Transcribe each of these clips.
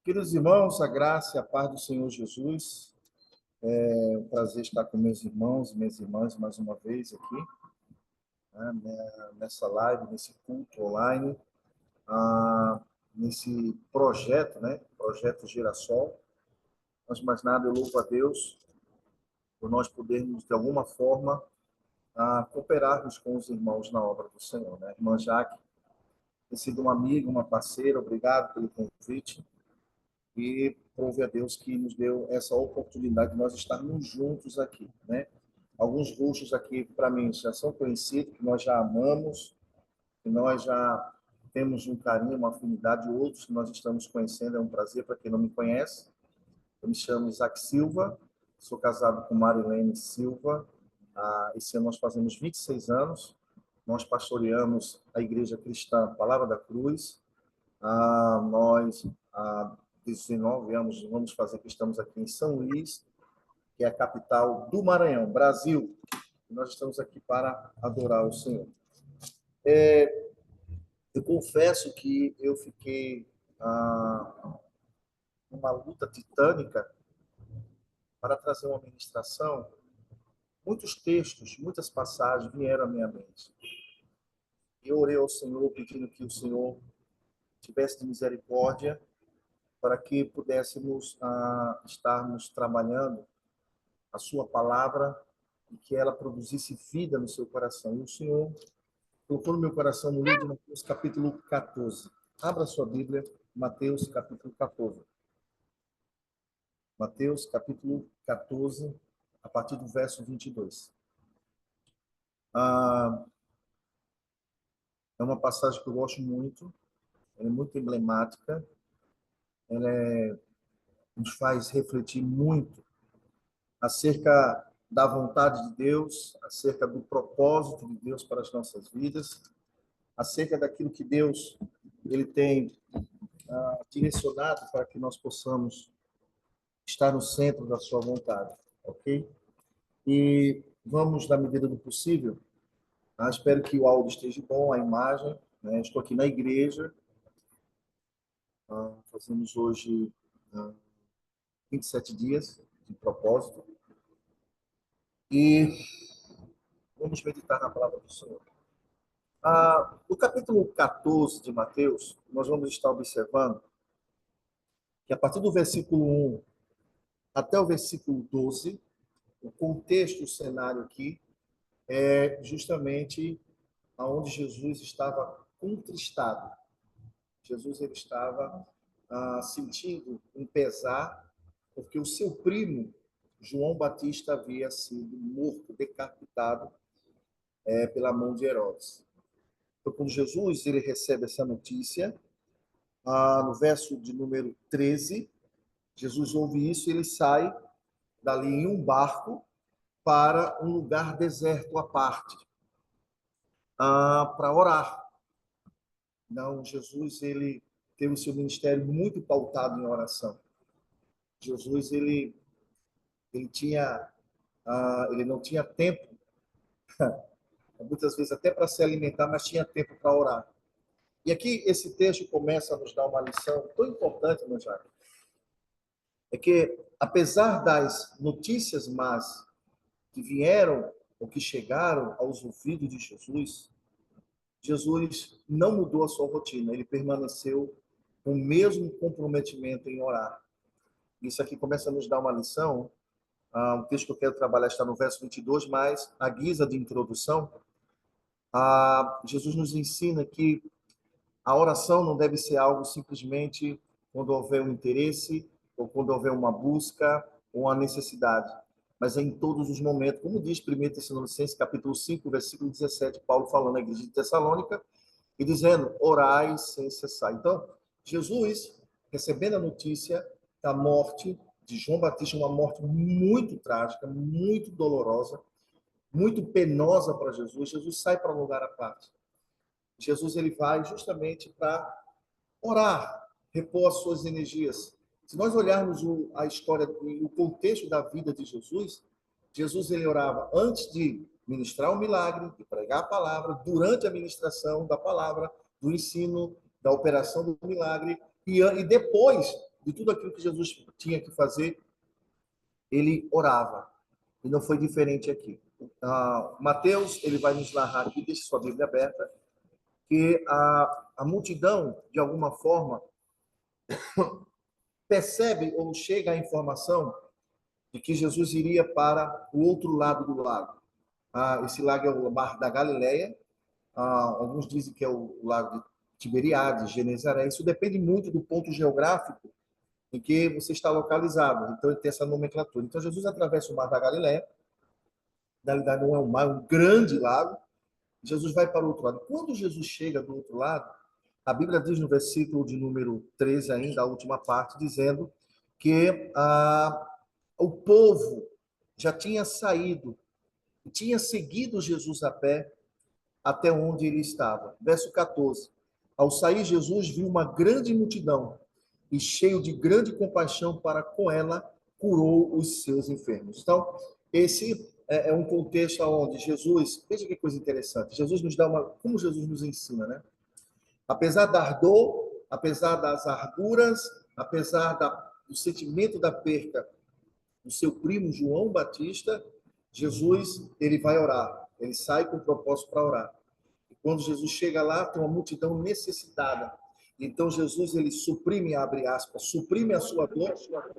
Queridos irmãos, a graça e a paz do Senhor Jesus. É um prazer estar com meus irmãos e minhas irmãs mais uma vez aqui, nessa live, nesse culto online, nesse projeto, Projeto Girassol. Antes de mais nada, eu louvo a Deus por nós podermos, de alguma forma, cooperarmos com os irmãos na obra do Senhor. A irmã Jaque tem sido uma amiga, uma parceira, obrigado pelo convite. E prove a Deus que nos deu essa oportunidade de nós estarmos juntos aqui, Alguns rostos aqui, para mim, já são conhecidos, que nós já amamos, que nós já temos um carinho, uma afinidade, outros que nós estamos conhecendo, é um prazer para quem não me conhece. Eu me chamo Isaac Silva, sou casado com Marilene Silva. Esse ano nós fazemos 26 anos, nós pastoreamos a Igreja Cristã Palavra da Cruz. Nós, 19 anos, vamos fazer que estamos aqui em São Luís, que é a capital do Maranhão, Brasil. E nós estamos aqui para adorar o Senhor. Eu confesso que eu fiquei numa luta titânica para trazer uma ministração. Muitos textos, muitas passagens vieram à minha mente. E eu orei ao Senhor, pedindo que o Senhor tivesse de misericórdia para que pudéssemos estarmos trabalhando a sua palavra e que ela produzisse vida no seu coração. E o Senhor colocou no meu coração no livro de Mateus, capítulo 14. Abra sua Bíblia, Mateus, capítulo 14. Mateus, capítulo 14, a partir do verso 22. É uma passagem que eu gosto muito, ela é muito emblemática, nos faz refletir muito acerca da vontade de Deus, acerca do propósito de Deus para as nossas vidas, acerca daquilo que Deus ele tem direcionado para que nós possamos estar no centro da sua vontade, ok? E vamos, na medida do possível, espero que o áudio esteja bom, a imagem, Estou aqui na igreja, fazemos hoje 27 dias de propósito, e vamos meditar na palavra do Senhor. No capítulo 14 de Mateus, nós vamos estar observando que a partir do versículo 1 até o versículo 12, o contexto, o cenário aqui, é justamente aonde Jesus estava contristado. Jesus ele estava sentindo um pesar, porque o seu primo, João Batista, havia sido morto, decapitado pela mão de Herodes. Então, quando Jesus ele recebe essa notícia, no verso de número 13, Jesus ouve isso e ele sai dali em um barco para um lugar deserto à parte, para orar. Não, Jesus ele teve o seu ministério muito pautado em oração. Jesus ele tinha ele não tinha tempo muitas vezes até para se alimentar, mas tinha tempo para orar. E aqui esse texto começa a nos dar uma lição tão importante, meu Jair, é que apesar das notícias más que vieram ou que chegaram aos ouvidos de Jesus, Jesus não mudou a sua rotina, ele permaneceu com o mesmo comprometimento em orar. Isso aqui começa a nos dar uma lição. O texto que eu quero trabalhar está no verso 22, mas a guisa de introdução, Jesus nos ensina que a oração não deve ser algo simplesmente quando houver um interesse, ou quando houver uma busca, ou uma necessidade, mas é em todos os momentos, como diz 1 Tessalonicenses, capítulo 5, versículo 17, Paulo falando na igreja de Tessalônica, e dizendo, orai sem cessar. Então, Jesus, recebendo a notícia da morte de João Batista, uma morte muito trágica, muito dolorosa, muito penosa para Jesus, Jesus sai para um lugar à parte. Jesus ele vai justamente para orar, repor as suas energias. Se nós olharmos a história e o contexto da vida de Jesus, Jesus ele orava antes de ministrar o milagre, de pregar a palavra, durante a ministração da palavra, do ensino, da operação do milagre, e depois de tudo aquilo que Jesus tinha que fazer, ele orava. E não foi diferente aqui. Mateus, ele vai nos narrar aqui, deixe sua Bíblia aberta, que a multidão, de alguma forma, percebe ou chega à informação de que Jesus iria para o outro lado do lago. Esse lago é o Mar da Galileia. Alguns dizem que é o lago de Tiberíades, Genezaré. Isso depende muito do ponto geográfico em que você está localizado. Então, ele tem essa nomenclatura. Então, Jesus atravessa o Mar da Galileia. Na realidade, não é um mar, é um grande lago. Jesus vai para o outro lado. Quando Jesus chega do outro lado, a Bíblia diz no versículo de número 13, ainda a última parte, dizendo que o povo já tinha saído, tinha seguido Jesus a pé até onde ele estava. Verso 14. Ao sair, Jesus viu uma grande multidão e, cheio de grande compaixão para com ela, curou os seus enfermos. Então, esse é um contexto onde Jesus, veja que coisa interessante, Jesus nos dá como Jesus nos ensina, né? Apesar da dor, apesar das arduras, apesar do sentimento da perca do seu primo João Batista, Jesus, ele vai orar. Ele sai com propósito para orar. E quando Jesus chega lá, tem uma multidão necessitada. Então Jesus, ele suprime, abre aspas, suprime a sua dor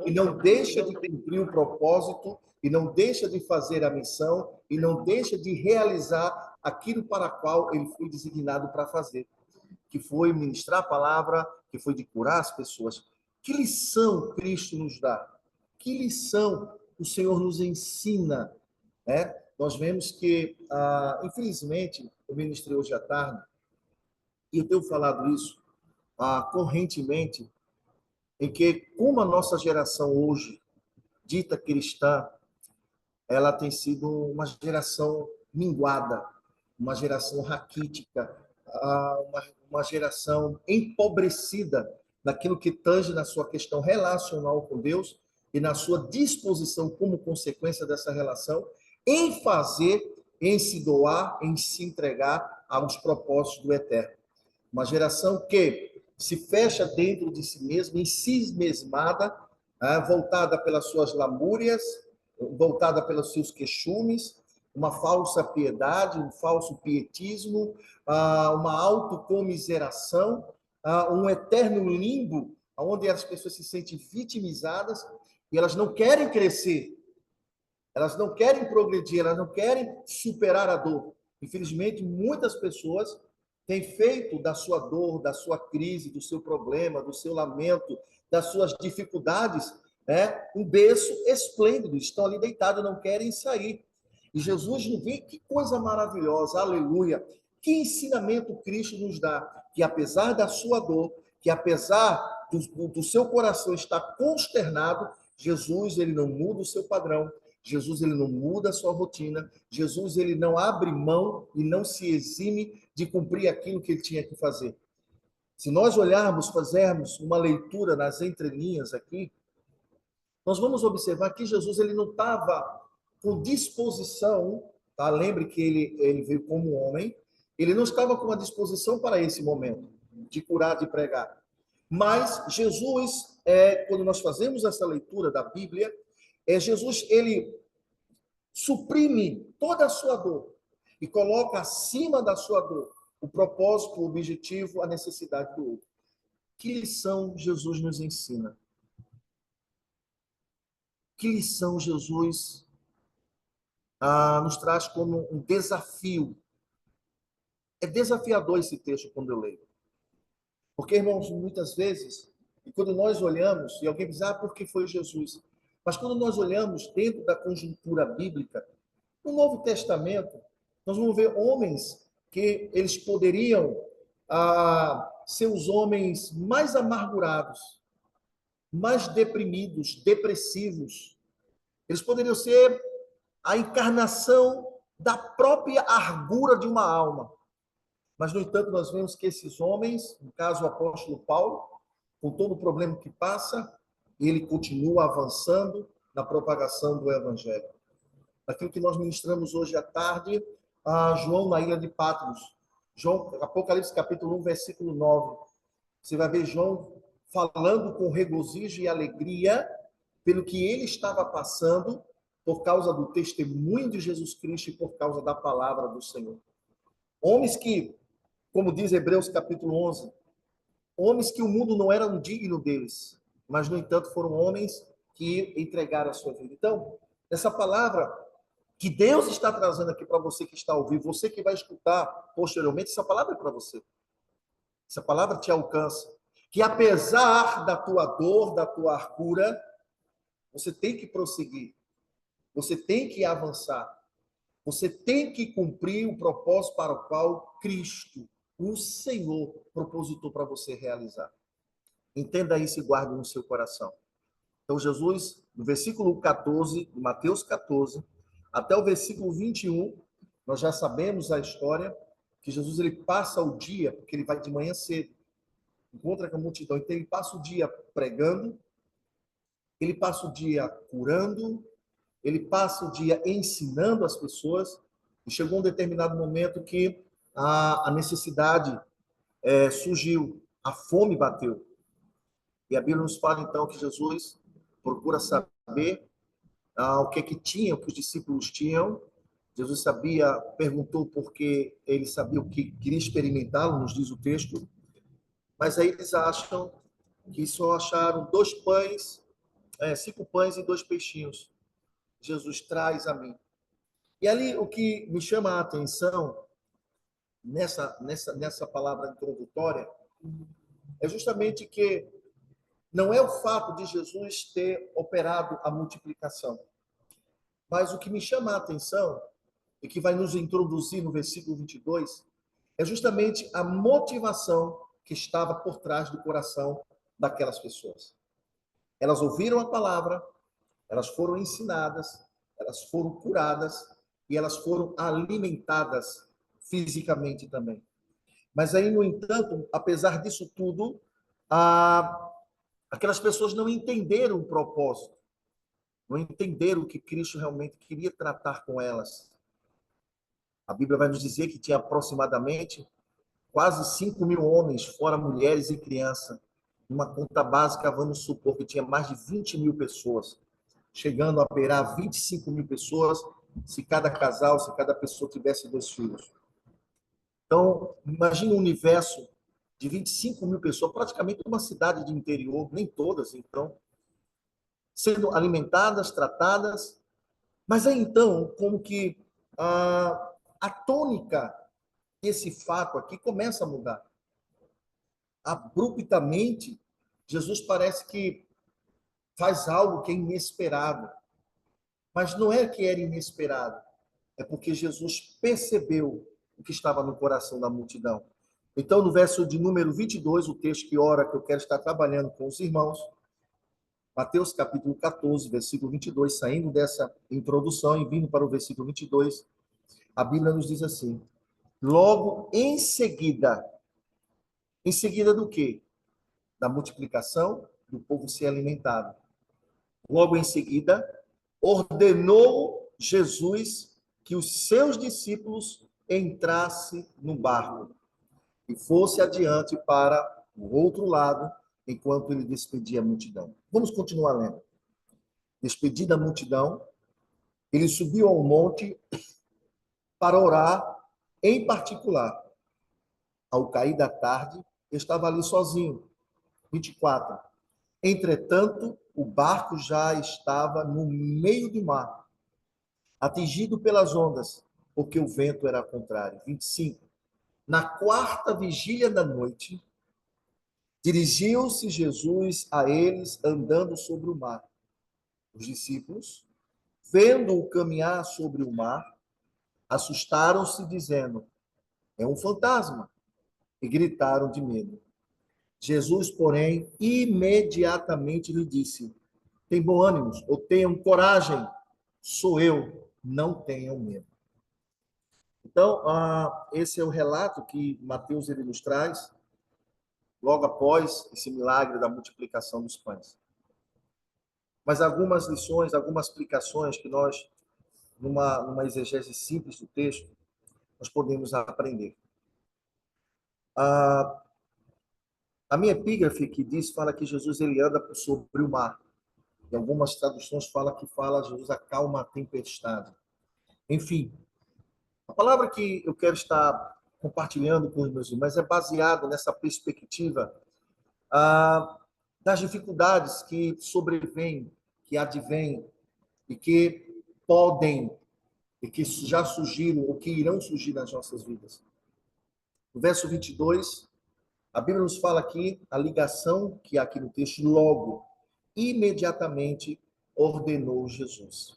e não deixa de cumprir o propósito, e não deixa de fazer a missão, e não deixa de realizar aquilo para o qual ele foi designado para fazer, que foi ministrar a palavra, que foi de curar as pessoas. Que lição Cristo nos dá? Que lição o Senhor nos ensina? Né? Nós vemos que, infelizmente, eu ministrei hoje à tarde, e eu tenho falado isso correntemente, em que, como a nossa geração hoje, dita cristã, ela tem sido uma geração minguada, uma geração raquítica, uma geração empobrecida naquilo que tange na sua questão relacional com Deus e na sua disposição, como consequência dessa relação, em fazer, em se doar, em se entregar aos propósitos do Eterno. Uma geração que se fecha dentro de si mesma, em si mesmada, voltada pelas suas lamúrias, voltada pelos seus queixumes, uma falsa piedade, um falso pietismo, uma autocomiseração, um eterno limbo, onde as pessoas se sentem vitimizadas e elas não querem crescer, elas não querem progredir, elas não querem superar a dor. Infelizmente, muitas pessoas têm feito da sua dor, da sua crise, do seu problema, do seu lamento, das suas dificuldades, um berço esplêndido. Estão ali deitados, não querem sair. E Jesus nos vê, que coisa maravilhosa, aleluia. Que ensinamento Cristo nos dá, que apesar da sua dor, que apesar do seu coração estar consternado, Jesus, ele não muda o seu padrão, Jesus, ele não muda a sua rotina, Jesus, ele não abre mão e não se exime de cumprir aquilo que ele tinha que fazer. Se nós olharmos, fazermos uma leitura nas entrelinhas aqui, nós vamos observar que Jesus, ele não estava com disposição, tá? Lembre que ele veio como homem, ele não estava com uma disposição para esse momento, de curar, de pregar. Mas Jesus, quando nós fazemos essa leitura da Bíblia, Jesus, ele suprime toda a sua dor e coloca acima da sua dor o propósito, o objetivo, a necessidade do outro. Que lição Jesus nos ensina? Que lição Jesus nos traz como um desafio? É desafiador esse texto quando eu leio. Porque, irmãos, muitas vezes, e quando nós olhamos, e alguém diz, por que foi Jesus? Mas quando nós olhamos dentro da conjuntura bíblica, no Novo Testamento, nós vamos ver homens que eles poderiam ser os homens mais amargurados, mais deprimidos, depressivos. Eles poderiam ser a encarnação da própria argura de uma alma. Mas, no entanto, nós vemos que esses homens, no caso o apóstolo Paulo, com todo o problema que passa, ele continua avançando na propagação do evangelho. Aquilo que nós ministramos hoje à tarde, João na ilha de Patmos. Apocalipse capítulo 1, versículo 9. Você vai ver João falando com regozijo e alegria pelo que ele estava passando por causa do testemunho de Jesus Cristo e por causa da palavra do Senhor. Homens que, como diz Hebreus capítulo 11, homens que o mundo não era digno deles, mas, no entanto, foram homens que entregaram a sua vida. Então, essa palavra que Deus está trazendo aqui para você que está ao vivo, você que vai escutar posteriormente, essa palavra é para você. Essa palavra te alcança. Que apesar da tua dor, da tua arcura, você tem que prosseguir. Você tem que avançar. Você tem que cumprir o propósito para o qual Cristo, o Senhor, propositou para você realizar. Entenda isso e guarde no seu coração. Então, Jesus, no versículo 14, de Mateus 14, até o versículo 21, nós já sabemos a história, que Jesus ele passa o dia, porque ele vai de manhã cedo, encontra com a multidão, então ele passa o dia pregando, ele passa o dia curando, ele passa o dia ensinando as pessoas, e chegou um determinado momento que a necessidade surgiu, a fome bateu. E a Bíblia nos fala, então, que Jesus procura saber o que tinha, o que os discípulos tinham. Jesus sabia, perguntou porque ele sabia o que queria experimentá-lo, nos diz o texto. Mas aí eles acham que só acharam 2 pães, 5 pães e 2 peixinhos. Jesus traz a mim. E ali o que me chama a atenção nessa palavra introdutória é justamente que não é o fato de Jesus ter operado a multiplicação, mas o que me chama a atenção e que vai nos introduzir no versículo 22 é justamente a motivação que estava por trás do coração daquelas pessoas. Elas ouviram a palavra, elas foram ensinadas, elas foram curadas e elas foram alimentadas fisicamente também. Mas aí, no entanto, apesar disso tudo, aquelas pessoas não entenderam o propósito, não entenderam o que Cristo realmente queria tratar com elas. A Bíblia vai nos dizer que tinha aproximadamente quase 5.000 homens, fora mulheres e crianças. Uma conta básica, vamos supor que tinha mais de 20.000 pessoas, chegando a beirar 25.000 pessoas, se cada casal, se cada pessoa tivesse 2 filhos. Então, imagine um universo de 25.000 pessoas, praticamente uma cidade de interior, nem todas, então, sendo alimentadas, tratadas. Mas aí, então, como que a tônica desse fato aqui começa a mudar. Abruptamente, Jesus parece que faz algo que é inesperado. Mas não é que era inesperado, é porque Jesus percebeu o que estava no coração da multidão. Então, no verso de número 22, o texto que ora que eu quero estar trabalhando com os irmãos, Mateus capítulo 14, versículo 22, saindo dessa introdução e vindo para o versículo 22, a Bíblia nos diz assim: logo em seguida do quê? Da multiplicação, do povo ser alimentado. Logo em seguida, ordenou Jesus que os seus discípulos entrassem no barco e fosse adiante para o outro lado, enquanto ele despedia a multidão. Vamos continuar lendo. Despedida a multidão, ele subiu ao monte para orar em particular. Ao cair da tarde, estava ali sozinho. 24. Entretanto, o barco já estava no meio do mar, atingido pelas ondas, porque o vento era contrário. 25. Na quarta vigília da noite, dirigiu-se Jesus a eles andando sobre o mar. Os discípulos, vendo-o caminhar sobre o mar, assustaram-se, dizendo: é um fantasma, e gritaram de medo. Jesus, porém, imediatamente lhe disse: tem bom ânimo, ou tenham coragem, sou eu, não tenham medo. Então, esse é o relato que Mateus ele nos traz, logo após esse milagre da multiplicação dos pães. Mas algumas lições, algumas explicações que nós, numa exegese simples do texto, nós podemos aprender. A minha epígrafe que diz, fala que Jesus ele anda sobre o mar. Em algumas traduções fala Jesus acalma a tempestade. Enfim, a palavra que eu quero estar compartilhando com os meus irmãos é baseada nessa perspectiva das dificuldades que sobrevêm, que advêm e que podem, e que já surgiram ou que irão surgir nas nossas vidas. No verso 22, a Bíblia nos fala aqui a ligação que há aqui no texto, logo, imediatamente ordenou Jesus.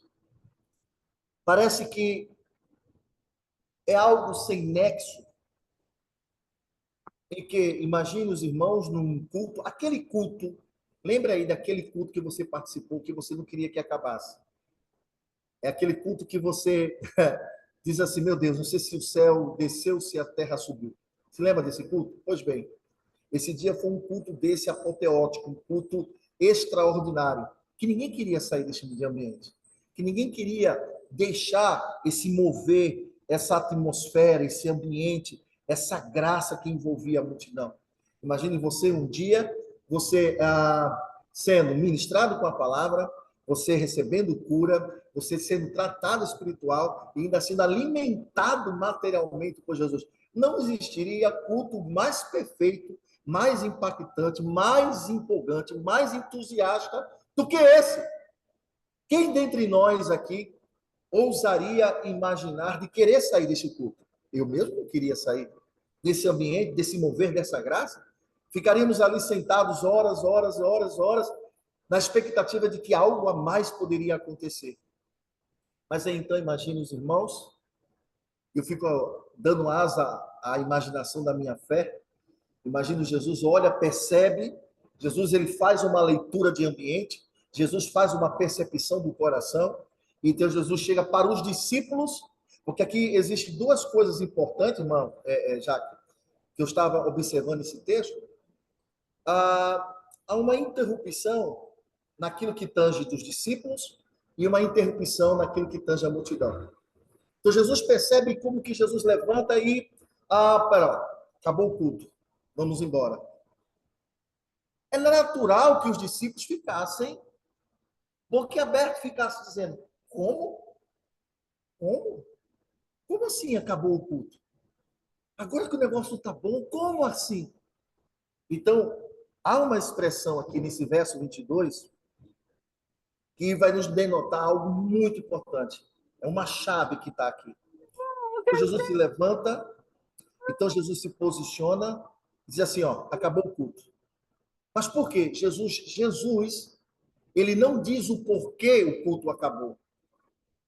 Parece que é algo sem nexo, em que, imagine os irmãos num culto, aquele culto, lembra aí daquele culto que você participou, que você não queria que acabasse. É aquele culto que você diz assim, meu Deus, não sei se o céu desceu, se a terra subiu. Você lembra desse culto? Pois bem, esse dia foi um culto desse apoteótico, um culto extraordinário, que ninguém queria sair desse ambiente, que ninguém queria deixar esse mover, essa atmosfera, esse ambiente, essa graça que envolvia a multidão. Imagine você um dia, você sendo ministrado com a palavra, você recebendo cura, você sendo tratado espiritual e ainda sendo alimentado materialmente por Jesus. Não existiria culto mais perfeito, mais impactante, mais empolgante, mais entusiasta do que esse. Quem dentre nós aqui ousaria imaginar de querer sair desse culto? Eu mesmo não queria sair desse ambiente, desse mover, dessa graça. Ficaríamos ali sentados horas, horas, horas, horas, na expectativa de que algo a mais poderia acontecer. Mas aí, então, imagine os irmãos, eu fico dando asa à imaginação da minha fé. Imagina Jesus olha, percebe, Jesus ele faz uma leitura de ambiente, Jesus faz uma percepção do coração, então Jesus chega para os discípulos, porque aqui existem duas coisas importantes, irmão, Jaque, que eu estava observando esse texto. Há uma interrupção naquilo que tange dos discípulos e uma interrupção naquilo que tange a multidão. Então Jesus percebe como que Jesus levanta e, pera, acabou o culto, vamos embora. É natural que os discípulos ficassem boquiabertos, ficassem dizendo, como? Como? Como assim acabou o culto? Agora que o negócio está bom, como assim? Então, há uma expressão aqui nesse verso 22 que vai nos denotar algo muito importante. É uma chave que está aqui. Então, Jesus se levanta, então Jesus se posiciona, diz assim, ó, acabou o culto. Mas por quê? Jesus, ele não diz o porquê o culto acabou.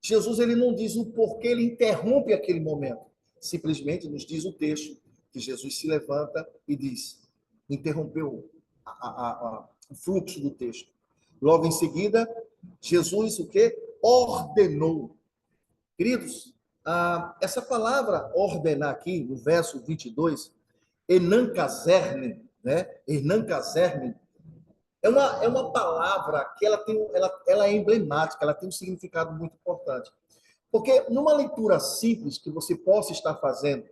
Jesus, ele não diz o porquê ele interrompe aquele momento. Simplesmente nos diz o texto que Jesus se levanta e diz, interrompeu o fluxo do texto. Logo em seguida, Jesus o quê? Ordenou. Queridos, essa palavra ordenar aqui, no verso 22, enankazerne, né? Enankazerne, é uma palavra que ela é emblemática, ela tem um significado muito importante. Porque numa leitura simples que você possa estar fazendo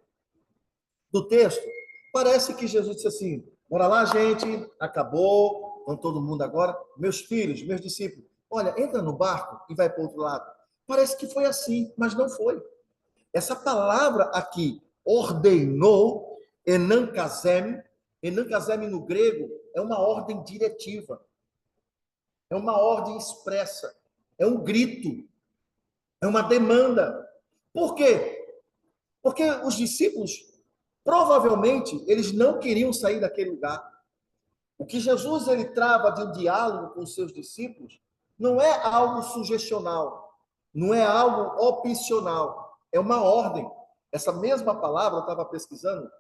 do texto, parece que Jesus disse assim, bora lá, gente, acabou, vão todo mundo agora, meus filhos, meus discípulos, olha, entra no barco e vai para o outro lado. Parece que foi assim, mas não foi. Essa palavra aqui, ordenou, enankazem, enankazem no grego é uma ordem diretiva, é uma ordem expressa, é um grito, é uma demanda. Por quê? Porque os discípulos, provavelmente, eles não queriam sair daquele lugar. O que Jesus ele trava de um diálogo com os seus discípulos não é algo sugestional, não é algo opcional, é uma ordem. Essa mesma palavra, eu estava pesquisando,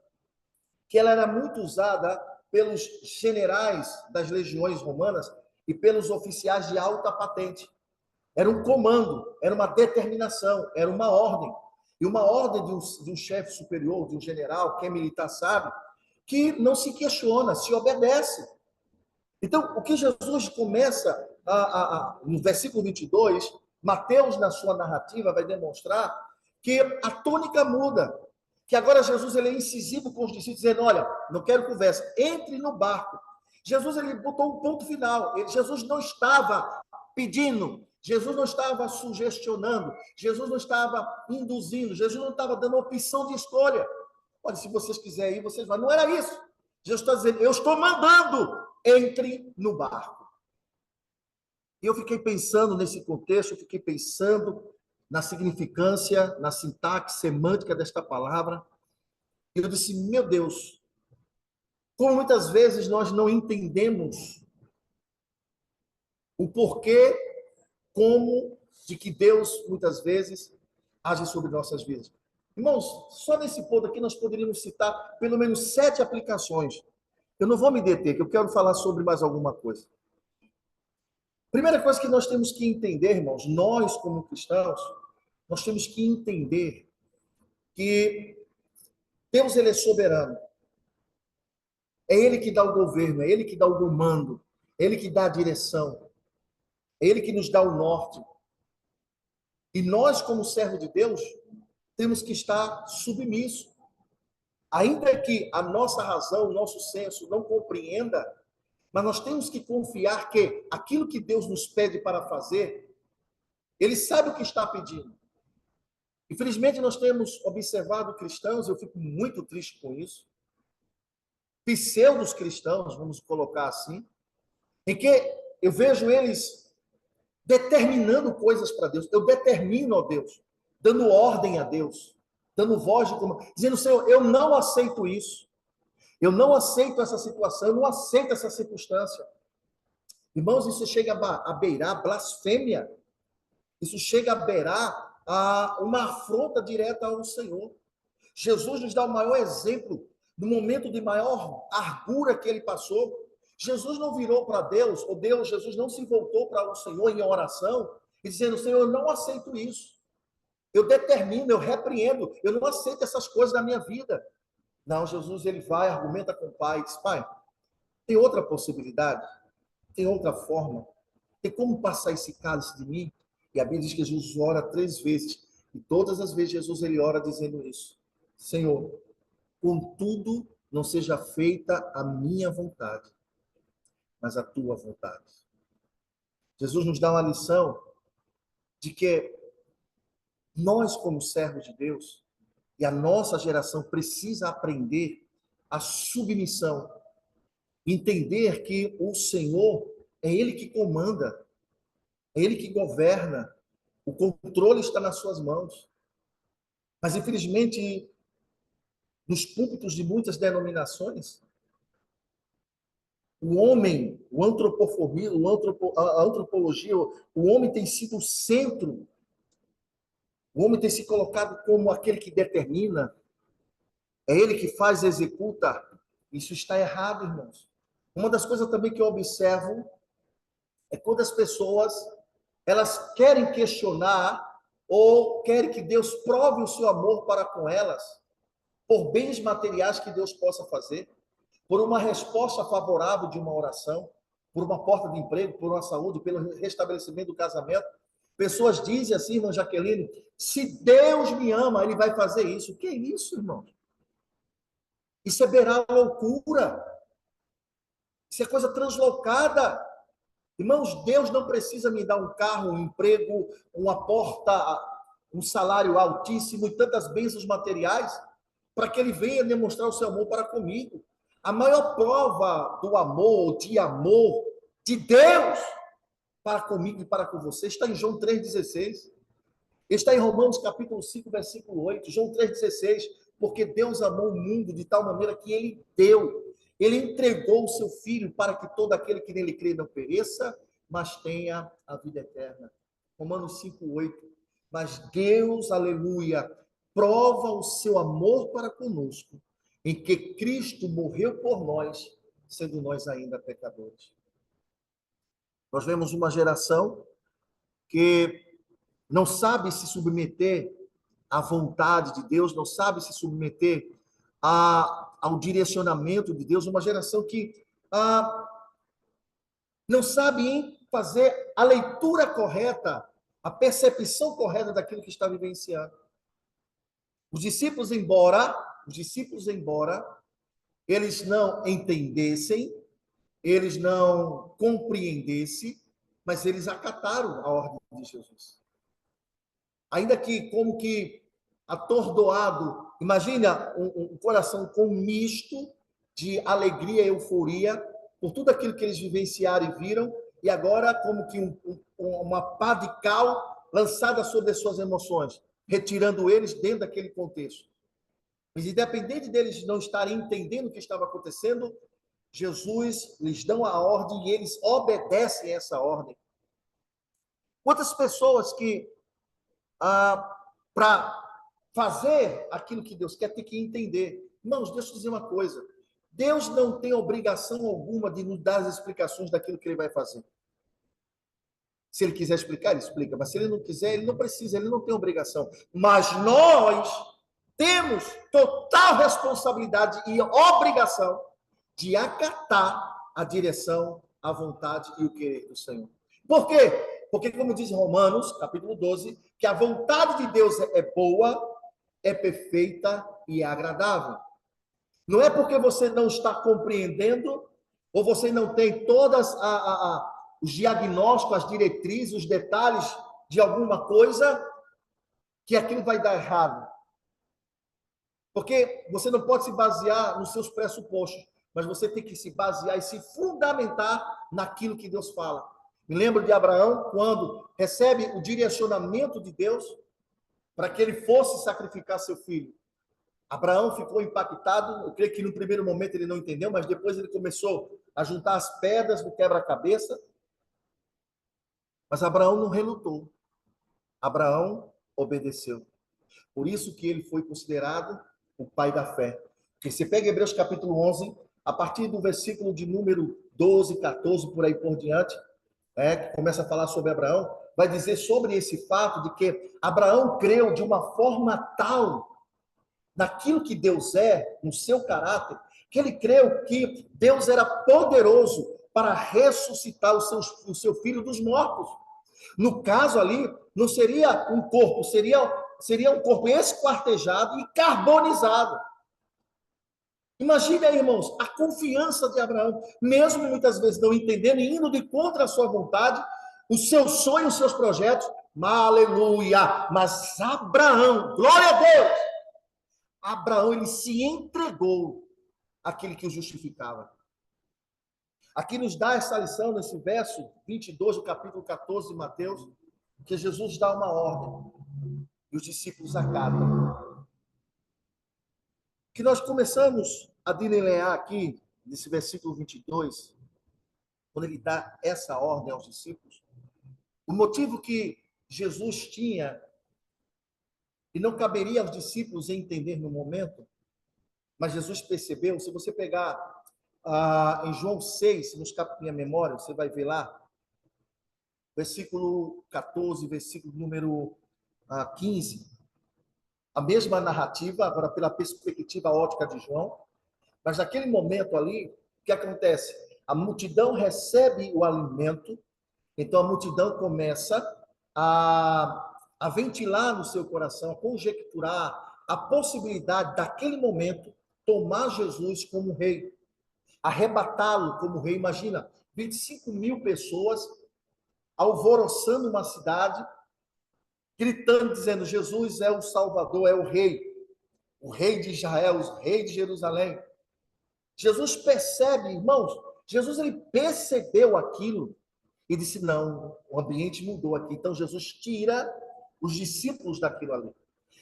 que ela era muito usada pelos generais das legiões romanas e pelos oficiais de alta patente. Era um comando, era uma determinação, era uma ordem. E uma ordem de um chefe superior, de um general, que é militar, sabe, que não se questiona, se obedece. Então, o que Jesus começa no versículo 22, Mateus, na sua narrativa, vai demonstrar que a tônica muda, que agora Jesus ele é incisivo com os discípulos, dizendo, olha, não quero conversa, entre no barco. Jesus ele botou um ponto final. Jesus não estava pedindo, Jesus não estava sugestionando, Jesus não estava induzindo, Jesus não estava dando opção de escolha. Olha, se vocês quiserem ir, vocês vão. Não era isso. Jesus está dizendo, eu estou mandando, entre no barco. E eu fiquei pensando nesse contexto, eu fiquei pensando na significância, na sintaxe semântica desta palavra. E eu disse, meu Deus, como muitas vezes nós não entendemos o porquê, como de que Deus, muitas vezes, age sobre nossas vidas. Irmãos, só nesse ponto aqui nós poderíamos citar pelo menos 7 aplicações. Eu não vou me deter, que eu quero falar sobre mais alguma coisa. Primeira coisa que nós temos que entender, irmãos, nós como cristãos, nós temos que entender que Deus ele é soberano. É Ele que dá o governo, é Ele que dá o comando, é Ele que dá a direção, é Ele que nos dá o norte. E nós, como servo de Deus, temos que estar submissos. Ainda que a nossa razão, o nosso senso não compreenda, mas nós temos que confiar que aquilo que Deus nos pede para fazer, Ele sabe o que está pedindo. Infelizmente, nós temos observado cristãos, eu fico muito triste com isso, pseudos cristãos, vamos colocar assim, em que eu vejo eles determinando coisas para Deus. Eu determino a Deus, dando ordem a Deus, dando voz de comando, dizendo, Senhor, eu não aceito isso. Eu não aceito essa situação, eu não aceito essa circunstância. Irmãos, isso chega a beirar blasfêmia. Isso chega a beirar uma afronta direta ao Senhor. Jesus nos dá o maior exemplo no momento de maior argura que ele passou. Jesus não virou para Deus, ou Jesus não se voltou para o Senhor em oração, e dizendo, Senhor, eu não aceito isso. Eu determino, eu repreendo, eu não aceito essas coisas na minha vida. Não, Jesus, ele vai, argumenta com o Pai, diz, Pai, tem outra possibilidade? Tem outra forma? Tem como passar esse cálice de mim? E a Bíblia diz que Jesus ora 3 vezes. E todas as vezes Jesus ele ora dizendo isso. Senhor, contudo, não seja feita a minha vontade, mas a tua vontade. Jesus nos dá uma lição de que nós, como servos de Deus, e a nossa geração precisa aprender a submissão, entender que o Senhor é Ele que comanda, é Ele que governa, o controle está nas suas mãos. Mas, infelizmente, nos púlpitos de muitas denominações, o homem, a antropologia, o homem tem sido o centro, o homem tem se colocado como aquele que determina, é ele que faz, executa. Isso está errado, irmãos. Uma das coisas também que eu observo é quando as pessoas elas querem questionar ou querem que Deus prove o seu amor para com elas, por bens materiais que Deus possa fazer, por uma resposta favorável de uma oração, por uma porta de emprego, por uma saúde, pelo restabelecimento do casamento. Pessoas dizem assim, irmã Jaqueline, se Deus me ama, ele vai fazer isso. O que é isso, irmão? Isso é beirar loucura. Isso é coisa translocada. Irmãos, Deus não precisa me dar um carro, um emprego, uma porta, um salário altíssimo e tantas bênçãos materiais para que ele venha demonstrar o seu amor para comigo. A maior prova do amor, de Deus para comigo e para com você está em João 3,16. Está em Romanos capítulo 5, versículo 8. João 3,16. Porque Deus amou o mundo de tal maneira que ele deu. Ele entregou o seu Filho para que todo aquele que nele crê não pereça, mas tenha a vida eterna. Romanos 5:8. Mas Deus, aleluia, prova o seu amor para conosco, em que Cristo morreu por nós, sendo nós ainda pecadores. Nós vemos uma geração que não sabe se submeter à vontade de Deus, não sabe se submeter ao direcionamento de Deus, uma geração que não sabe fazer a leitura correta, a percepção correta daquilo que está vivenciando. Os discípulos, embora eles não entendessem, eles não compreendessem, mas eles acataram a ordem de Jesus. Ainda que, como que atordoado, imagina um coração com um misto de alegria e euforia por tudo aquilo que eles vivenciaram e viram, e agora como que uma pá de cal lançada sobre as suas emoções, retirando eles dentro daquele contexto. Mas independente deles não estarem entendendo o que estava acontecendo, Jesus lhes dá a ordem e eles obedecem a essa ordem. Quantas pessoas que, para fazer aquilo que Deus quer, tem que entender. Irmãos, deixa eu dizer uma coisa. Deus não tem obrigação alguma de nos dar as explicações daquilo que ele vai fazer. Se ele quiser explicar, ele explica. Mas se ele não quiser, ele não precisa, ele não tem obrigação. Mas nós temos total responsabilidade e obrigação de acatar a direção, a vontade e o querer do Senhor. Por quê? Porque, como diz Romanos, capítulo 12, que a vontade de Deus é boa, é perfeita e é agradável. Não é porque você não está compreendendo, ou você não tem todas os diagnósticos, as diretrizes, os detalhes de alguma coisa, que aquilo vai dar errado. Porque você não pode se basear nos seus pressupostos, mas você tem que se basear e se fundamentar naquilo que Deus fala. Me lembro de Abraão, quando recebe o direcionamento de Deus para que ele fosse sacrificar seu filho. Abraão ficou impactado, eu creio que no primeiro momento ele não entendeu, mas depois ele começou a juntar as pedras do quebra-cabeça. Mas Abraão não relutou. Abraão obedeceu. Por isso que ele foi considerado o pai da fé. Porque você pega Hebreus capítulo 11, a partir do versículo de número 12, 14, por aí por diante, que começa a falar sobre Abraão, vai dizer sobre esse fato de que Abraão creu de uma forma tal naquilo que Deus é, no seu caráter, que ele creu que Deus era poderoso para ressuscitar o seu filho dos mortos. No caso ali, não seria um corpo, seria um corpo esquartejado e carbonizado. Imagine aí, irmãos, a confiança de Abraão, mesmo muitas vezes não entendendo e indo de contra a sua vontade, os seus sonhos, os seus projetos, aleluia, mas Abraão, glória a Deus, Abraão, ele se entregou àquele que o justificava. Aqui nos dá essa lição, nesse verso 22 do capítulo 14 de Mateus, que Jesus dá uma ordem e os discípulos acatam. Que nós começamos a delinear aqui, nesse versículo 22, quando ele dá essa ordem aos discípulos, o motivo que Jesus tinha, e não caberia aos discípulos entender no momento, mas Jesus percebeu, se você pegar em João 6, se não escapa minha memória, você vai ver lá, versículo 14, versículo número 15, a mesma narrativa, agora pela perspectiva ótica de João, mas naquele momento ali, o que acontece? A multidão recebe o alimento, então a multidão começa a ventilar no seu coração, a conjecturar a possibilidade daquele momento tomar Jesus como rei, arrebatá-lo como rei. Imagina, 25 mil pessoas alvoroçando uma cidade, gritando, dizendo, Jesus é o Salvador, é o rei de Israel, o rei de Jerusalém. Jesus percebe, irmãos, Jesus ele percebeu aquilo e disse, não, o ambiente mudou aqui. Então Jesus tira os discípulos daquilo ali.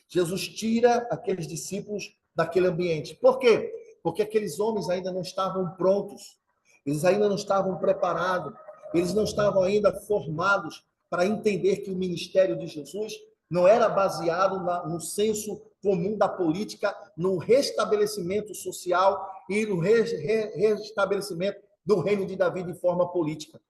Jesus tira aqueles discípulos daquele ambiente. Por quê? Porque aqueles homens ainda não estavam prontos, eles ainda não estavam preparados, eles não estavam ainda formados para entender que o ministério de Jesus não era baseado no senso comum da política, no restabelecimento social e no restabelecimento do reino de Davi de forma política.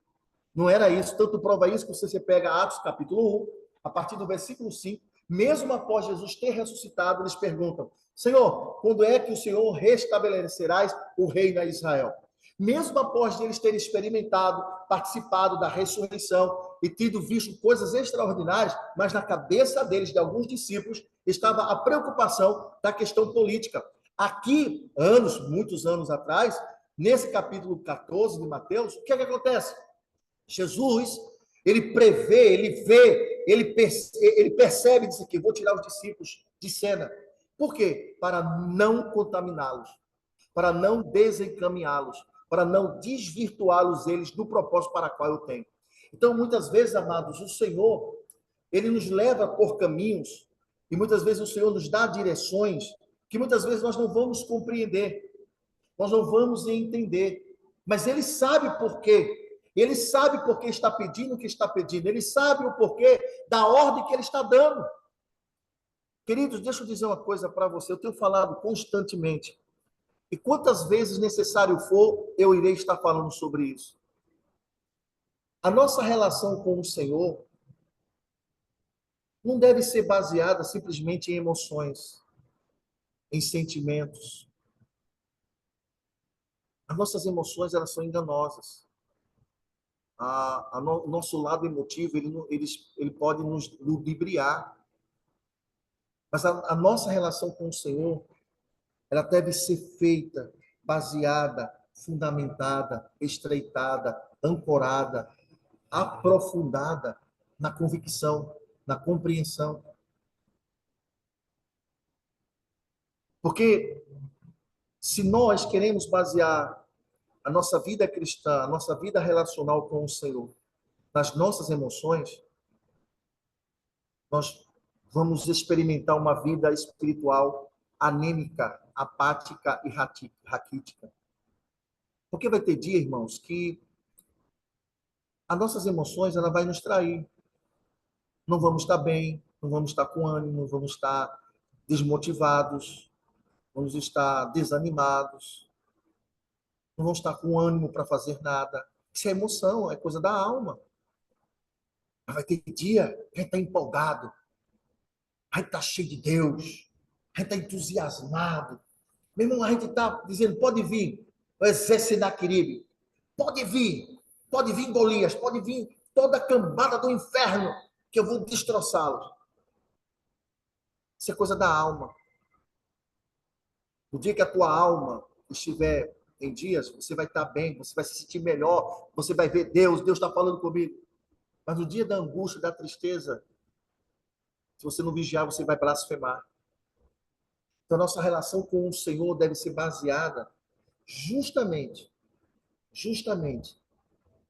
Não era isso. Tanto prova isso que você pega Atos capítulo 1, a partir do versículo 5, mesmo após Jesus ter ressuscitado, eles perguntam, Senhor, quando é que o Senhor restabelecerás o reino a Israel? mesmo após eles terem experimentado, participado da ressurreição e tido visto coisas extraordinárias, mas na cabeça deles, de alguns discípulos, estava a preocupação da questão política. Aqui, muitos anos atrás, nesse capítulo 14 de Mateus, o que é que acontece? Jesus, ele prevê, ele vê, ele percebe, diz aqui, vou tirar os discípulos de cena. Por quê? Para não contaminá-los, para não desencaminhá-los, para não desvirtuá-los eles do propósito para o qual eu tenho. Então, muitas vezes, amados, o Senhor, ele nos leva por caminhos, e muitas vezes o Senhor nos dá direções que muitas vezes nós não vamos compreender, nós não vamos entender, mas ele sabe por quê. Ele sabe por que está pedindo o que está pedindo. Ele sabe o porquê da ordem que ele está dando. Queridos, deixa eu dizer uma coisa para você. Eu tenho falado constantemente. E quantas vezes necessário for, eu irei estar falando sobre isso. A nossa relação com o Senhor não deve ser baseada simplesmente em emoções, em sentimentos. As nossas emoções, elas são enganosas. O nosso lado emotivo, ele pode nos ludibriar. Mas a nossa relação com o Senhor, ela deve ser feita, baseada, fundamentada, estreitada, ancorada, aprofundada na convicção, na compreensão. Porque se nós queremos basear a nossa vida cristã, a nossa vida relacional com o Senhor, nas nossas emoções, nós vamos experimentar uma vida espiritual anêmica, apática e raquítica. Porque vai ter dia, irmãos, que as nossas emoções, ela vai nos trair. Não vamos estar bem, não vamos estar com ânimo, vamos estar desmotivados, vamos estar desanimados, não vamos estar com ânimo para fazer nada. Isso é emoção, é coisa da alma. Mas vai ter dia que a gente está empolgado, a gente está cheio de Deus, a gente está entusiasmado. Meu irmão, a gente está dizendo, pode vir o exército Senaqueribe, pode vir Golias, pode vir toda a cambada do inferno, que eu vou destroçá-los. Isso é coisa da alma. No dia que a tua alma estiver em dias, você vai estar bem, você vai se sentir melhor, você vai ver Deus está falando comigo. Mas no dia da angústia, da tristeza, se você não vigiar, você vai blasfemar. Então, a nossa relação com o Senhor deve ser baseada justamente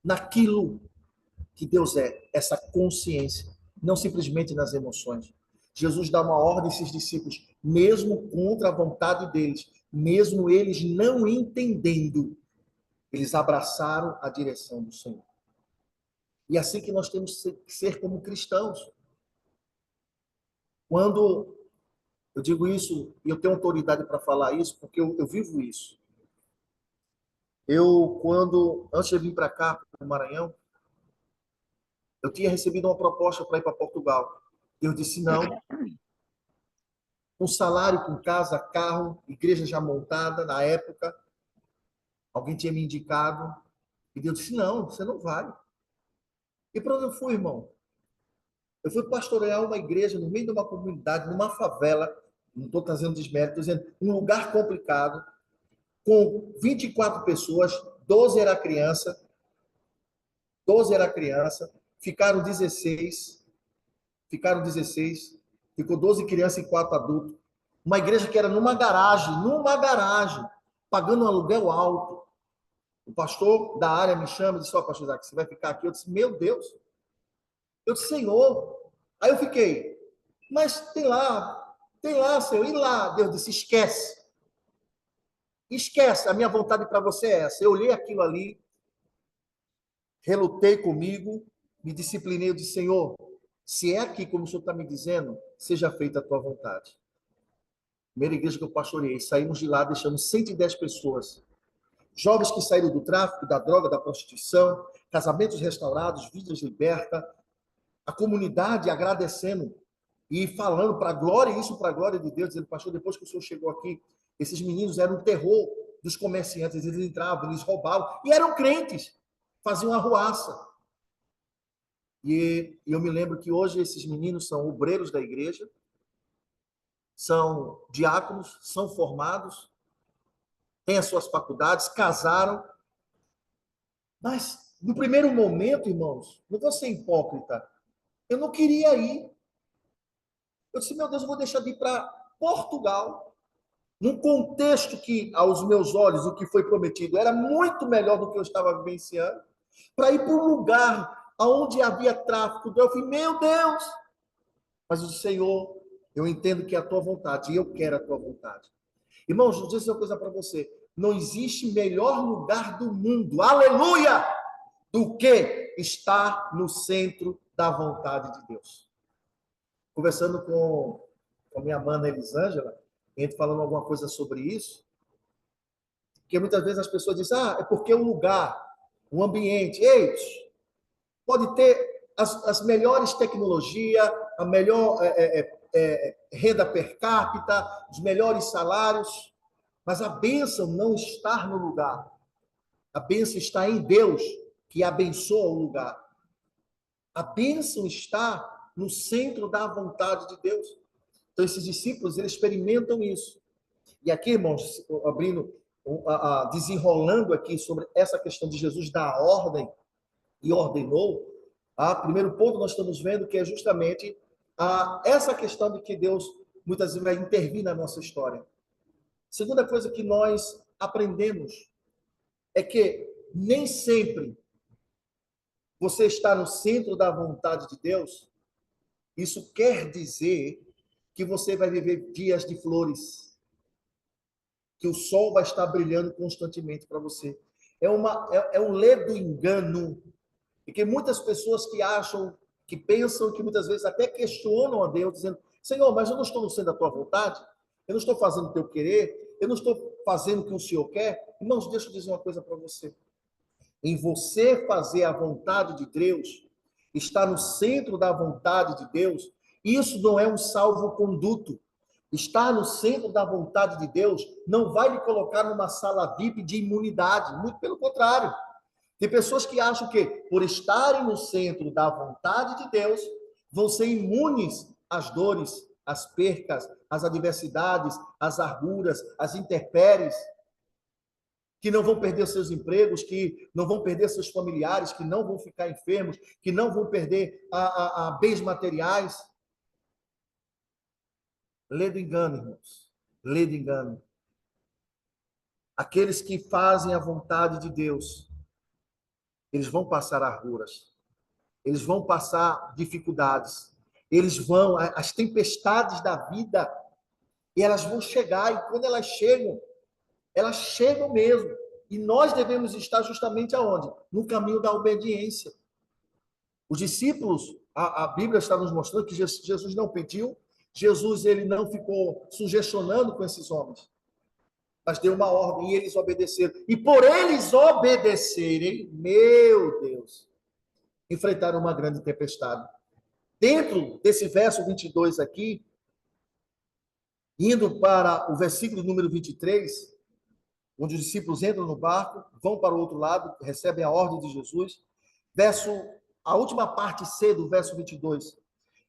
naquilo que Deus é, essa consciência, não simplesmente nas emoções. Jesus dá uma ordem a esses discípulos, mesmo contra a vontade deles, mesmo eles não entendendo, eles abraçaram a direção do Senhor. E é assim que nós temos que ser como cristãos. Quando eu digo isso, e eu tenho autoridade para falar isso, porque eu vivo isso. Antes de vir para cá, para o Maranhão, eu tinha recebido uma proposta para ir para Portugal. Eu disse não. Com salário, com casa, carro, igreja já montada na época. Alguém tinha me indicado. E Deus disse, não, você não vai. E para onde eu fui, irmão? Eu fui pastorear uma igreja no meio de uma comunidade, numa favela, não estou trazendo desmérito, estou dizendo, um lugar complicado, com 24 pessoas, 12 era criança, ficaram 16, ficou 12 crianças e 4 adultos. Uma igreja que era numa garagem, pagando um aluguel alto. O pastor da área me chama e disse, pastor Isaac, você vai ficar aqui? Eu disse, meu Deus. Eu disse, Senhor. Aí eu fiquei, mas tem lá, Senhor, e lá? Deus disse, esquece, a minha vontade para você é essa. Eu olhei aquilo ali, relutei comigo, me disciplinei, eu disse, Senhor, se é aqui como o Senhor está me dizendo, seja feita a tua vontade. Primeira igreja que eu pastoreei, saímos de lá, deixamos 110 pessoas. Jovens que saíram do tráfico, da droga, da prostituição, casamentos restaurados, vidas libertas, a comunidade agradecendo e falando para a glória, isso para a glória de Deus, dizendo, pastor, depois que o senhor chegou aqui, esses meninos eram um terror, dos comerciantes, eles entravam, eles roubavam, e eram crentes, faziam arruaça. E eu me lembro que hoje esses meninos são obreiros da igreja, são diáconos, são formados, têm as suas faculdades, casaram, mas no primeiro momento, irmãos, não vou ser hipócrita, eu não queria ir. Eu disse, meu Deus, eu vou deixar de ir para Portugal, num contexto que, aos meus olhos, o que foi prometido era muito melhor do que eu estava vivenciando, para ir para um lugar onde havia tráfico. Eu falei, meu Deus! Mas o Senhor, eu entendo que é a tua vontade, e eu quero a tua vontade. Irmãos, vou dizer uma coisa para você, não existe melhor lugar do mundo, aleluia, do que estar no centro da vontade de Deus. Conversando com a minha mana Elisângela, a gente falando alguma coisa sobre isso, porque muitas vezes as pessoas dizem, é porque o lugar, o ambiente, ei, pode ter as melhores tecnologias, a melhor renda per capita, os melhores salários, mas a bênção não está no lugar. A bênção está em Deus, que abençoa o lugar. A bênção está no centro da vontade de Deus. Então, esses discípulos, eles experimentam isso. E aqui, irmãos, abrindo, desenrolando aqui sobre essa questão de Jesus dar ordem e ordenou, primeiro ponto nós estamos vendo que é justamente essa questão de que Deus muitas vezes vai intervir na nossa história. Segunda coisa que nós aprendemos é que nem sempre você está no centro da vontade de Deus. Isso quer dizer que você vai viver dias de flores, que o sol vai estar brilhando constantemente para você. É um ledo engano, e que muitas pessoas que acham, que pensam, que muitas vezes até questionam a Deus, dizendo, Senhor, mas eu não estou no centro da tua vontade, eu não estou fazendo o teu querer, eu não estou fazendo o que o Senhor quer. Irmãos, deixa eu dizer uma coisa para você. Em você fazer a vontade de Deus, estar no centro da vontade de Deus, isso não é um salvo-conduto. Estar no centro da vontade de Deus não vai lhe colocar numa sala VIP de imunidade, muito pelo contrário. Tem pessoas que acham que, por estarem no centro da vontade de Deus, vão ser imunes às dores, às percas, às adversidades, às arguras, às intempéries, que não vão perder seus empregos, que não vão perder seus familiares, que não vão ficar enfermos, que não vão perder bens materiais. Lê do engano, irmãos. Lê do engano. Aqueles que fazem a vontade de Deus, eles vão passar arguras, eles vão passar dificuldades, eles vão, as tempestades da vida, e elas vão chegar, e quando elas chegam mesmo. E nós devemos estar justamente aonde? No caminho da obediência. Os discípulos, a Bíblia está nos mostrando que Jesus não pediu, Jesus ele não ficou sugestionando com esses homens, mas deu uma ordem e eles obedeceram. E por eles obedecerem, meu Deus, enfrentaram uma grande tempestade. Dentro desse verso 22 aqui, indo para o versículo número 23, onde os discípulos entram no barco, vão para o outro lado, recebem a ordem de Jesus, a última parte C do verso 22,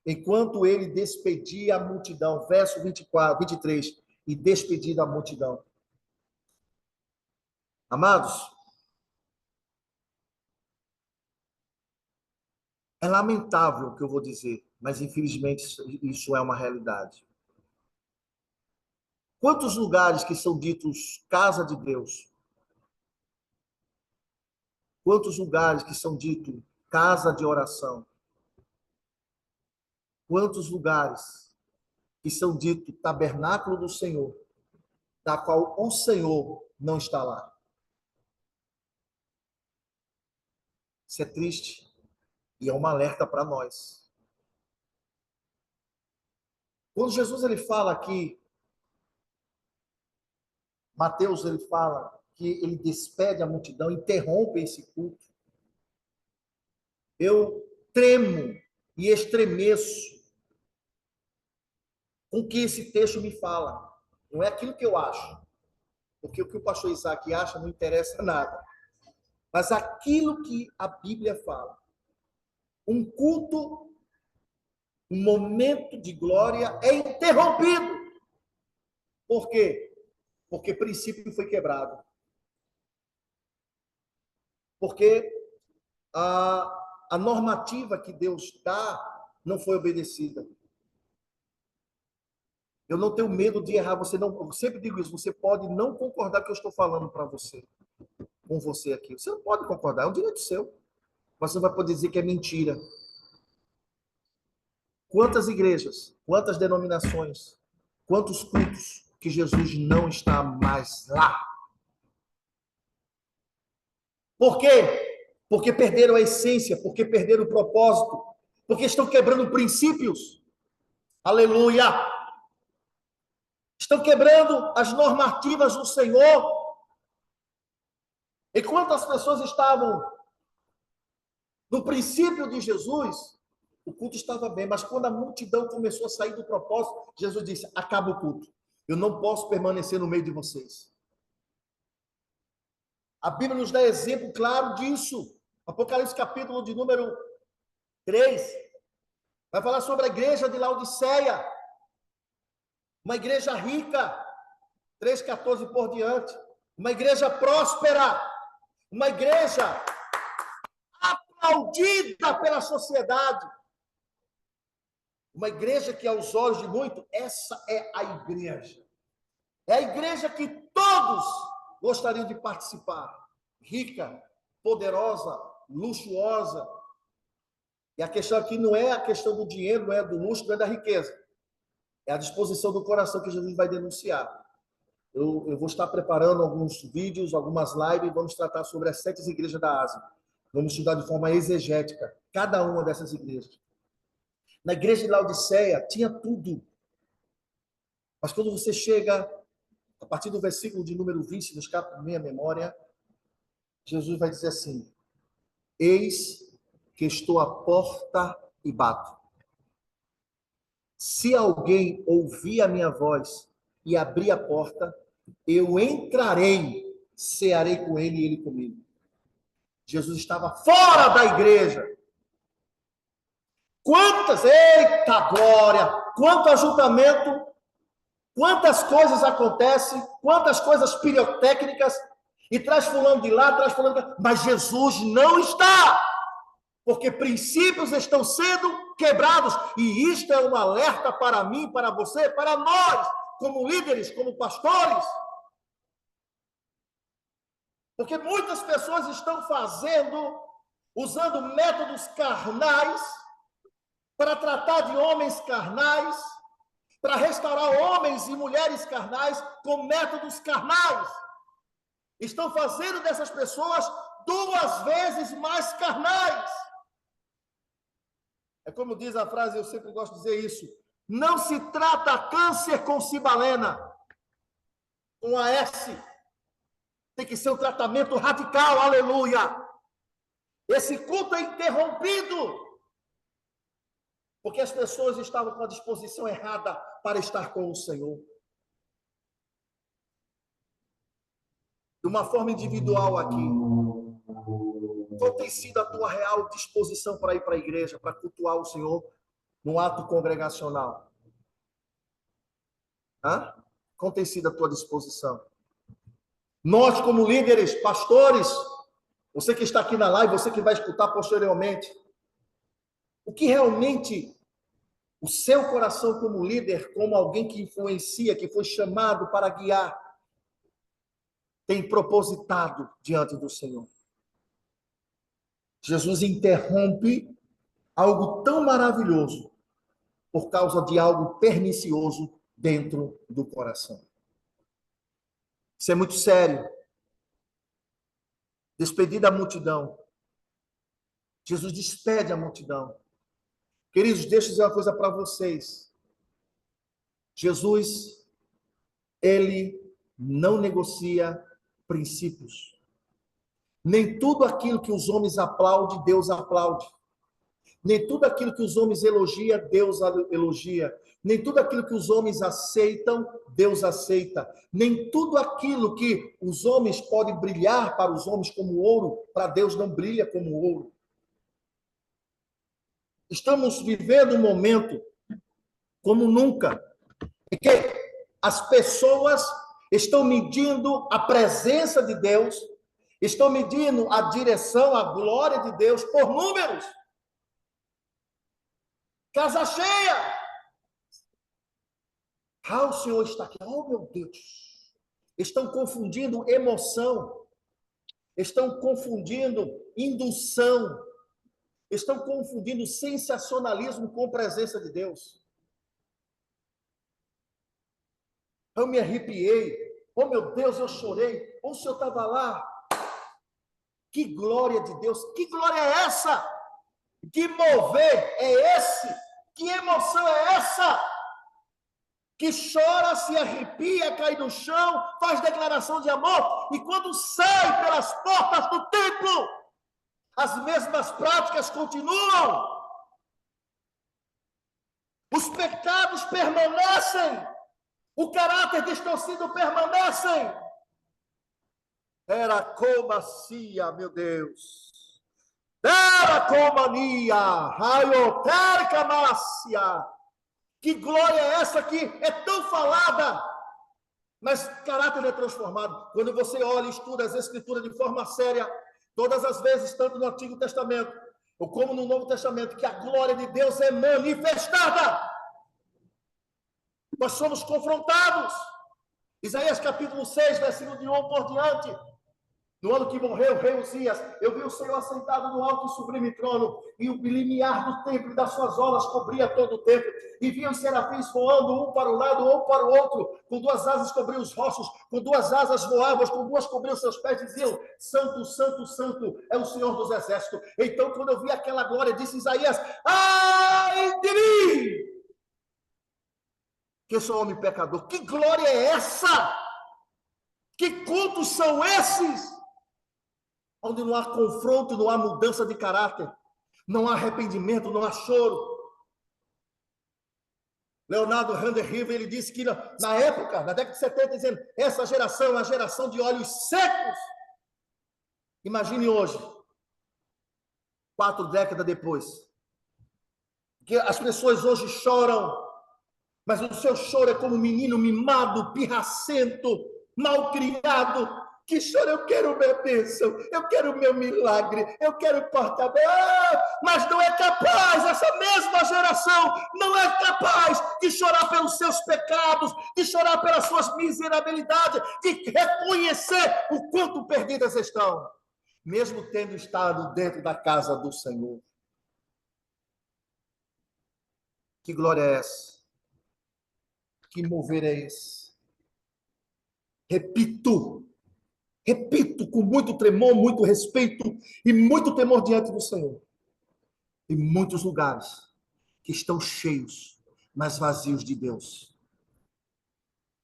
enquanto ele despedia a multidão, verso 23, e despedia a multidão. Amados, é lamentável o que eu vou dizer, mas infelizmente isso é uma realidade. Quantos lugares que são ditos casa de Deus? Quantos lugares que são ditos casa de oração? Quantos lugares que são ditos tabernáculo do Senhor, da qual o Senhor não está lá? Isso é triste e é uma alerta para nós. Quando Jesus ele fala aqui, Mateus ele fala que ele despede a multidão, interrompe esse culto. Eu tremo e estremeço com o que esse texto me fala. Não é aquilo que eu acho. porque o que o pastor Isaac acha não interessa nada. Mas aquilo que a Bíblia fala, um culto, um momento de glória é interrompido. Por quê? Porque princípio foi quebrado. Porque a normativa que Deus dá não foi obedecida. Eu não tenho medo de errar. Eu sempre digo isso. Você pode não concordar com o que eu estou falando para você, com você aqui. Você não pode concordar, é um direito seu. Mas você não vai poder dizer que é mentira. Quantas igrejas, quantas denominações, quantos cultos que Jesus não está mais lá? Por quê? Porque perderam a essência, porque perderam o propósito, porque estão quebrando princípios. Aleluia! Estão quebrando as normativas do Senhor. Enquanto as pessoas estavam no princípio de Jesus, o culto estava bem, mas quando a multidão começou a sair do propósito, Jesus disse: acaba o culto. Eu não posso permanecer no meio de vocês. A Bíblia nos dá exemplo claro disso. Apocalipse capítulo de número 3 vai falar sobre a igreja de Laodiceia, uma igreja rica, 3,14 por diante, uma igreja próspera, uma igreja aplaudida pela sociedade, uma igreja que aos olhos de muito, essa é a igreja. É a igreja que todos gostariam de participar. Rica, poderosa, luxuosa. E a questão aqui não é a questão do dinheiro, não é do luxo, não é da riqueza. É a disposição do coração que Jesus vai denunciar. Eu vou estar preparando alguns vídeos, algumas lives, vamos tratar sobre as 7 igrejas da Ásia. Vamos estudar de forma exegética cada uma dessas igrejas. Na igreja de Laodiceia tinha tudo. Mas quando você chega, a partir do versículo de número 20, no escape da minha memória, Jesus vai dizer assim: eis que estou à porta e bato. Se alguém ouvir a minha voz e abrir a porta, eu entrarei, cearei com ele e ele comigo. Jesus estava fora da igreja. Eita glória, quanto ajuntamento, quantas coisas acontecem, quantas coisas pirotécnicas, e traz fulano de lá, traz fulano de lá, mas Jesus não está, porque princípios estão sendo quebrados, e isto é um alerta para mim, para você, para nós, como líderes, como pastores, porque muitas pessoas estão usando métodos carnais, para tratar de homens carnais, para restaurar homens e mulheres carnais com métodos carnais. Estão fazendo dessas pessoas 2 vezes mais carnais. É como diz a frase, eu sempre gosto de dizer isso: não se trata câncer com cibalena, com a S. Tem que ser um tratamento radical, aleluia. Esse culto é interrompido, porque as pessoas estavam com a disposição errada para estar com o Senhor. De uma forma individual aqui, qual tem sido a tua real disposição para ir para a igreja, para cultuar o Senhor no ato congregacional? Qual tem sido a tua disposição? Nós, como líderes, pastores, você que está aqui na live, você que vai escutar posteriormente, o que realmente o seu coração como líder, como alguém que influencia, que foi chamado para guiar, tem propositado diante do Senhor? Jesus interrompe algo tão maravilhoso por causa de algo pernicioso dentro do coração. Isso é muito sério. Despedir da multidão. Jesus despede a multidão. Queridos, deixa eu dizer uma coisa para vocês. Jesus, ele não negocia princípios. Nem tudo aquilo que os homens aplaudem, Deus aplaude. Nem tudo aquilo que os homens elogiam, Deus elogia. Nem tudo aquilo que os homens aceitam, Deus aceita. Nem tudo aquilo que os homens podem brilhar para os homens como ouro, para Deus não brilha como ouro. Estamos vivendo um momento como nunca, em que as pessoas estão medindo a presença de Deus, estão medindo a direção, a glória de Deus por números. Casa cheia. Ah, o Senhor está aqui. Oh, meu Deus. Estão confundindo emoção. Estão confundindo indução. Estão confundindo sensacionalismo com a presença de Deus. Eu me arrepiei. Oh, meu Deus, eu chorei. Oh, o Senhor estava lá. Que glória de Deus. Que glória é essa? Que mover é esse? Que emoção é essa? Que chora, se arrepia, cai no chão, faz declaração de amor, e quando sai pelas portas do templo, as mesmas práticas continuam. Os pecados permanecem, o caráter distorcido permanecem. Era comacia, meu Deus. Era comania, raioterca mácia. Que glória é essa que é tão falada, mas caráter é transformado. Quando você olha e estuda as Escrituras de forma séria, todas as vezes, tanto no Antigo Testamento, ou como no Novo Testamento, que a glória de Deus é manifestada. Nós somos confrontados. Isaías capítulo 6, versículo de 1 por diante. No ano que morreu o rei Uzias, eu vi o Senhor assentado no alto e sublime trono, e o limiar do templo e das suas olas cobria todo o templo, e vi os serafins voando um para o lado ou para o outro, com duas asas cobriam os rostos, com duas asas voavam, com duas cobriam seus pés, diziam: Santo, Santo, Santo é o Senhor dos exércitos. Então, quando eu vi aquela glória, disse Isaías: ai de mim, que eu sou homem pecador. Que glória é essa? Que cultos são esses? Onde não há confronto, não há mudança de caráter, não há arrependimento, não há choro. Leonardo Vanderhoof, ele disse que na época, na década de 70, dizendo, essa geração é uma geração de olhos secos. Imagine hoje, 4 décadas depois, que as pessoas hoje choram, mas o seu choro é como um menino mimado, pirracento, malcriado, que chora: eu quero minha bênção, eu quero meu milagre, eu quero porta. Mas não é capaz, essa mesma geração não é capaz de chorar pelos seus pecados, de chorar pelas suas miserabilidades, de reconhecer o quanto perdidas estão, mesmo tendo estado dentro da casa do Senhor. Que glória é essa? Que mover é esse? Repito, com muito tremor, muito respeito e muito temor diante do Senhor. Em muitos lugares que estão cheios, mas vazios de Deus.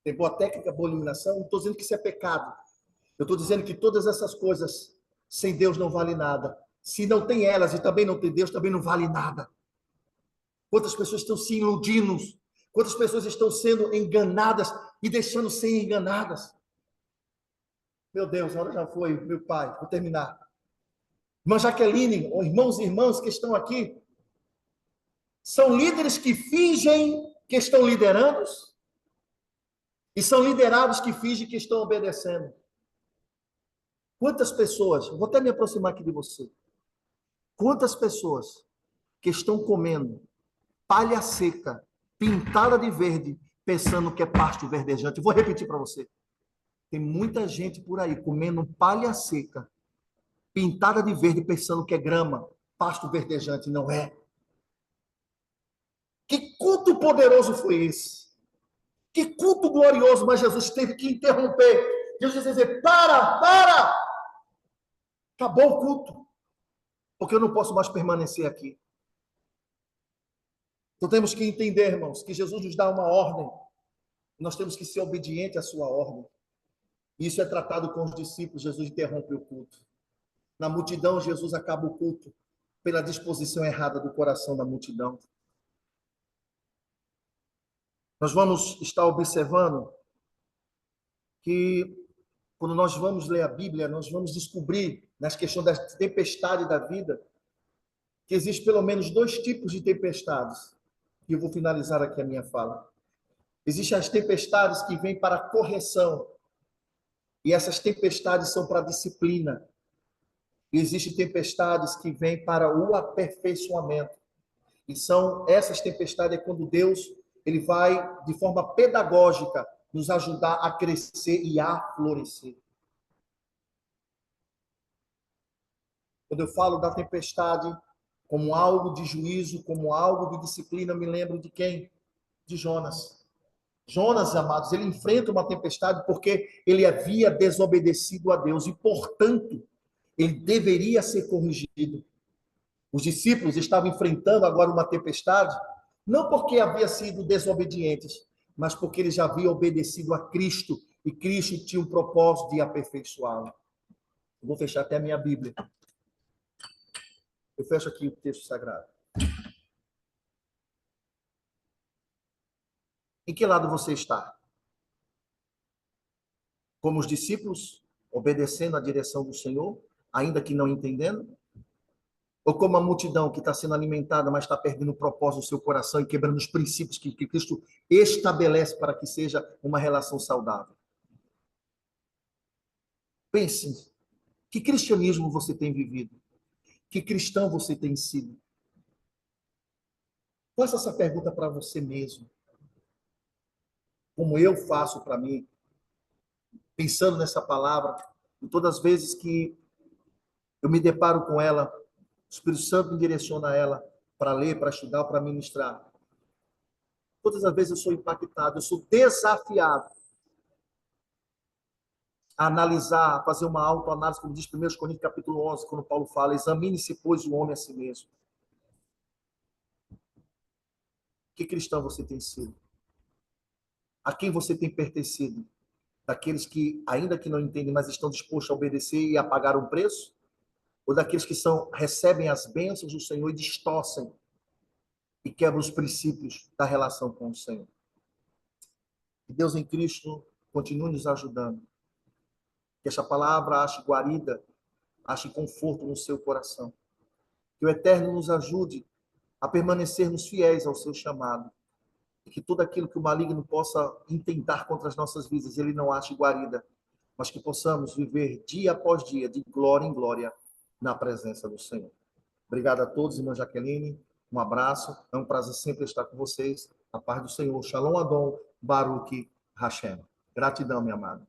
Tem boa técnica, boa iluminação? Não estou dizendo que isso é pecado. Eu estou dizendo que todas essas coisas, sem Deus, não vale nada. Se não tem elas e também não tem Deus, também não vale nada. Quantas pessoas estão se iludindo? Quantas pessoas estão sendo enganadas e deixando ser enganadas? Meu Deus, a hora já foi, meu pai. Vou terminar. Irmã Jaqueline, irmãos e irmãs que estão aqui, são líderes que fingem que estão liderando e são liderados que fingem que estão obedecendo. Quantas pessoas, vou até me aproximar aqui de você, quantas pessoas que estão comendo palha seca, pintada de verde, pensando que é pasto verdejante? Vou repetir para você. Tem muita gente por aí comendo palha seca, pintada de verde, pensando que é grama, pasto verdejante. Não é. Que culto poderoso foi esse? Que culto glorioso, mas Jesus teve que interromper. Jesus dizer: para! Acabou o culto, porque eu não posso mais permanecer aqui. Então temos que entender, irmãos, que Jesus nos dá uma ordem. Nós temos que ser obedientes à sua ordem. Isso é tratado com os discípulos. Jesus interrompe o culto. Na multidão, Jesus acaba o culto. pela disposição errada do coração da multidão. Nós vamos estar observando que, quando nós vamos ler a Bíblia, nós vamos descobrir, nas questões da tempestade da vida, que existe pelo menos dois tipos de tempestades. E eu vou finalizar aqui a minha fala. Existem as tempestades que vêm para a correção, e essas tempestades são para a disciplina. E existem tempestades que vêm para o aperfeiçoamento. E são essas tempestades é quando Deus ele vai, de forma pedagógica, nos ajudar a crescer e a florescer. Quando eu falo da tempestade como algo de juízo, como algo de disciplina, eu me lembro de quem? De Jonas. Jonas, amados, ele enfrenta uma tempestade porque ele havia desobedecido a Deus e, portanto, ele deveria ser corrigido. Os discípulos estavam enfrentando agora uma tempestade, não porque haviam sido desobedientes, mas porque eles já haviam obedecido a Cristo e Cristo tinha um propósito de aperfeiçoá-lo. Eu vou fechar até a minha Bíblia. Eu fecho aqui o texto sagrado. Em que lado você está? Como os discípulos, obedecendo à direção do Senhor, ainda que não entendendo? Ou como a multidão que está sendo alimentada, mas está perdendo o propósito do seu coração e quebrando os princípios que Cristo estabelece para que seja uma relação saudável? Pense, que cristianismo você tem vivido? Que cristão você tem sido? Faça essa pergunta para você mesmo. Como eu faço para mim, pensando nessa palavra, e todas as vezes que eu me deparo com ela, o Espírito Santo me direciona a ela para ler, para estudar, para ministrar. Todas as vezes eu sou impactado, eu sou desafiado a analisar, a fazer uma autoanálise, como diz 1 Coríntios capítulo 11, quando Paulo fala, examine-se, pois, o homem a si mesmo. Que cristão você tem sido? A quem você tem pertencido? Daqueles que, ainda que não entendem, mas estão dispostos a obedecer e a pagar um preço? Ou daqueles que recebem as bênçãos do Senhor e distorcem e quebram os princípios da relação com o Senhor? Que Deus em Cristo continue nos ajudando. Que essa palavra ache guarida, ache conforto no seu coração. Que o Eterno nos ajude a permanecermos fiéis ao seu chamado. E que tudo aquilo que o maligno possa intentar contra as nossas vidas, ele não ache guarida, mas que possamos viver dia após dia, de glória em glória, na presença do Senhor. Obrigado a todos, irmã Jaqueline. Um abraço. É um prazer sempre estar com vocês. A paz do Senhor. Shalom Adon, Baruch Hashem. Gratidão, minha amada.